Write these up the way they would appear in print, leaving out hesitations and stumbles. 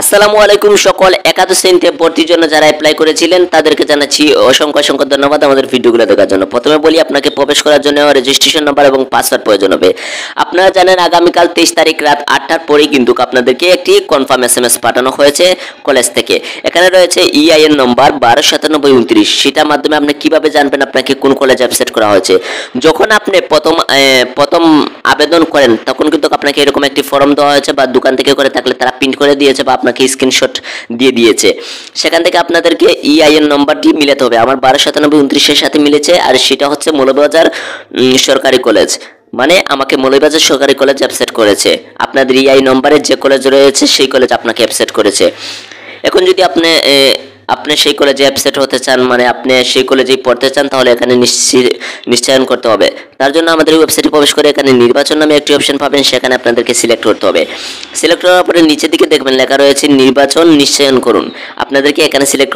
আসসালামু আলাইকুম সকল একাদশ শ্রেণীতে ভর্তির জন্য যারা অ্যাপ্লাই করেছিলেন তাদেরকে জানাচ্ছি অসংখ্য অসংখ্য ধন্যবাদ আমাদের ভিডিওগুলো দেখার জন্য। প্রথমে বলি, আপনাকে প্রবেশ করার জন্য রেজিস্ট্রেশন নাম্বার এবং পাসওয়ার্ড প্রয়োজন হবে। আপনারা জানেন আগামীকাল 23 তারিখ রাত 8টার পরেই কিন্তু আপনাদেরকে একটি কনফার্ম এসএমএস পাঠানো হয়েছে কলেজ থেকে। এখানে রয়েছে ইআইএন নম্বর 129729, সেটার মাধ্যমে আপনি কিভাবে জানবেন আপনাকে কোন কলেজে অ্যাকসেপ্ট করা হয়েছে। যখন আপনি প্রথম আবেদন করেন তখন কিন্তু আপনাকে এরকম একটি ফর্ম দেওয়া হয়েছে, বা দোকান থেকে করে থাকলে তারা প্রিন্ট করে দিয়েছে বা আপনাকে স্ক্রিনশট দিয়ে দিয়েছে। সেখান থেকে আপনাদেরকে ইআইএন নম্বরটি মিলাতে হবে। আমার 129729 সাথে মিলেছে, আর সেটা হচ্ছে মৌলভীবাজার সরকারি কলেজ, মানে আমাকে মৌলভীবাজার সরকারি কলেজ অ্যাকসেপ্ট করেছে। আপনাদের ইআই নম্বরে যে কলেজ রয়েছে সেই কলেজ আপনাকে অ্যাকসেপ্ট করেছে। এখন যদি আপনি সেই কলেজে অ্যাকসেপ্ট হতে চান, মানে আপনি সেই কলেজেই পড়তে চান, তাহলে এখানে নিশ্চয়ন করতে হবে। তার জন্য আমাদের ওয়েবসাইটে প্রবেশ করে এখানে নির্বাচন নামে একটি অপশন পাবেন, সেখানে আপনাদেরকে সিলেক্ট করতে হবে। সিলেক্ট করার পরে নিচের দিকে দেখবেন লেখা রয়েছে নির্বাচন নিশ্চয়ন করুন। আপনাদেরকে এখানে সিলেক্ট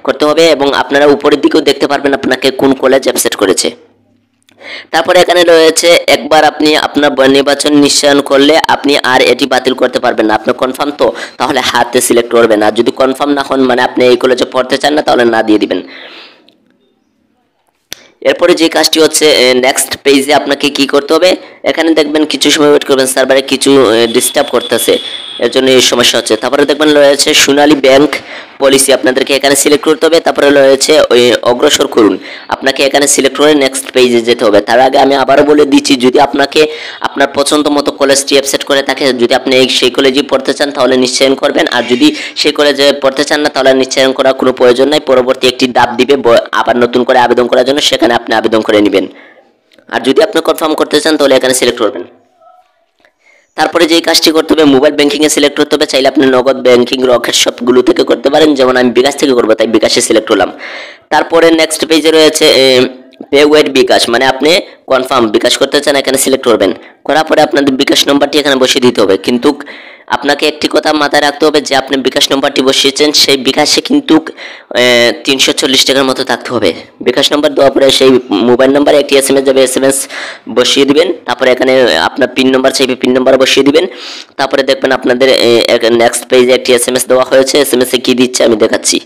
করতে হবে এবং আপনারা উপরের দিকেও দেখতে পারবেন আপনাকে কোন কলেজ অ্যাকসেপ্ট করেছে। তারপরে এখানে রয়েছে একবার আপনি আপনার নির্বাচন নিশ্চয়ন করলে আপনি আর এটি বাতিল করতে পারবেন না। আপনি কনফার্ম তো, তাহলে হাতে সিলেক্ট করবেন। আর যদি কনফার্ম না হন, মানে আপনি এই কলেজে পড়তে চান না, তাহলে না দিয়ে দিবেন। এরপরে যে কাজটি হচ্ছে নেক্সট পেজে আপনাকে কি করতে হবে, এখানে দেখবেন কিছু সময় ওয়েট করবেন, সার্ভারে কিছু ডিস্টার্ব করতেছে, এর জন্য এই সমস্যা হচ্ছে। তারপরে দেখবেন রয়েছে সোনালী ব্যাংক পলিসি, আপনাদেরকে এখানে সিলেক্ট করতে হবে। তারপরে রয়েছে অগ্রসর করুন, আপনাকে এখানে সিলেক্ট করে নেক্সট পেজে যেতে হবে। তার আগে আমি আবারও বলে দিচ্ছি, যদি আপনাকে আপনার পছন্দ মতো কলেজটি অ্যাকসেপ্ট করে থাকে, যদি আপনি সেই কলেজেই পড়তে চান তাহলে নিশ্চয়ন করবেন, আর যদি সেই কলেজে পড়তে চান না তাহলে নিশ্চয়ন করার কোনো প্রয়োজন নাই। পরবর্তী একটি ডাক দিবে আবার নতুন করে আবেদন করার জন্য, সেখানে আপনি আবেদন করে নেবেন। আর যদি আপনি কনফার্ম করতে চান তাহলে এখানে সিলেক্ট করবেন। তারপরে যেই কাজটি করতে হবে, মোবাইল ব্যাংকিংয়ে সিলেক্ট করতে হবে। চাইলে আপনি নগদ ব্যাংকিং রকেট সবগুলো থেকে করতে পারেন, যেমন আমি বিকাশ থেকে করবো তাই বিকাশে সিলেক্ট করলাম। তারপরে নেক্সট পেজে রয়েছে পে ওয়েট বিকাশ, মানে আপনি কনফার্ম বিকাশ করতে চান, এখানে সিলেক্ট করবেন। করার পরে আপনাদের বিকাশ নম্বরটি এখানে বসিয়ে দিতে হবে। কিন্তু আপনাকে একটি কথা মাথায় রাখতে হবে যে আপনি বিকাশ নম্বরটি বসিয়েছেন সেই বিকাশে কিন্তু 340 টাকার মতো থাকতে হবে। বিকাশ নম্বর দেওয়ার পরে সেই মোবাইল নম্বরে একটি এসএমএস যাবে, এসএমএস বসিয়ে দিবেন। তারপরে এখানে আপনার পিন নম্বর চাইবে, পিন নম্বর বসিয়ে দিবেন। তারপরে দেখবেন আপনাদের নেক্সট পেজে একটি এসএমএস দেওয়া হয়েছে। এসএমএস এ কি দিচ্ছে আমি দেখাচ্ছি।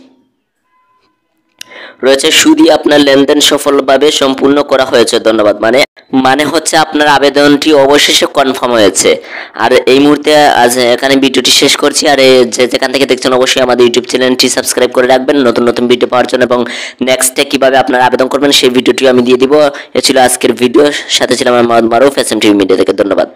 রয়েছে শুধু আপনার লেনদেন সফলভাবে সম্পূর্ণ করা হয়েছে, ধন্যবাদ। মানে হচ্ছে আপনার আবেদনটি অবশেষে কনফার্ম হয়েছে। আর এই মুহূর্তে আজ এখানে ভিডিওটি শেষ করছি। আর যেখান থেকে দেখছেন অবশ্যই আমাদের ইউটিউব চ্যানেলটি সাবস্ক্রাইব করে রাখবেন নতুন নতুন ভিডিও পাওয়ার জন্য, এবং নেক্সটে কিভাবে আপনারা আবেদন করবেন সেই ভিডিওটিও আমি দিয়ে দিব। এ ছিল আজকের ভিডিও, সাথে ছিলাম আমার মারুফ, এসএম টিভি মিডিয়া থেকে। ধন্যবাদ।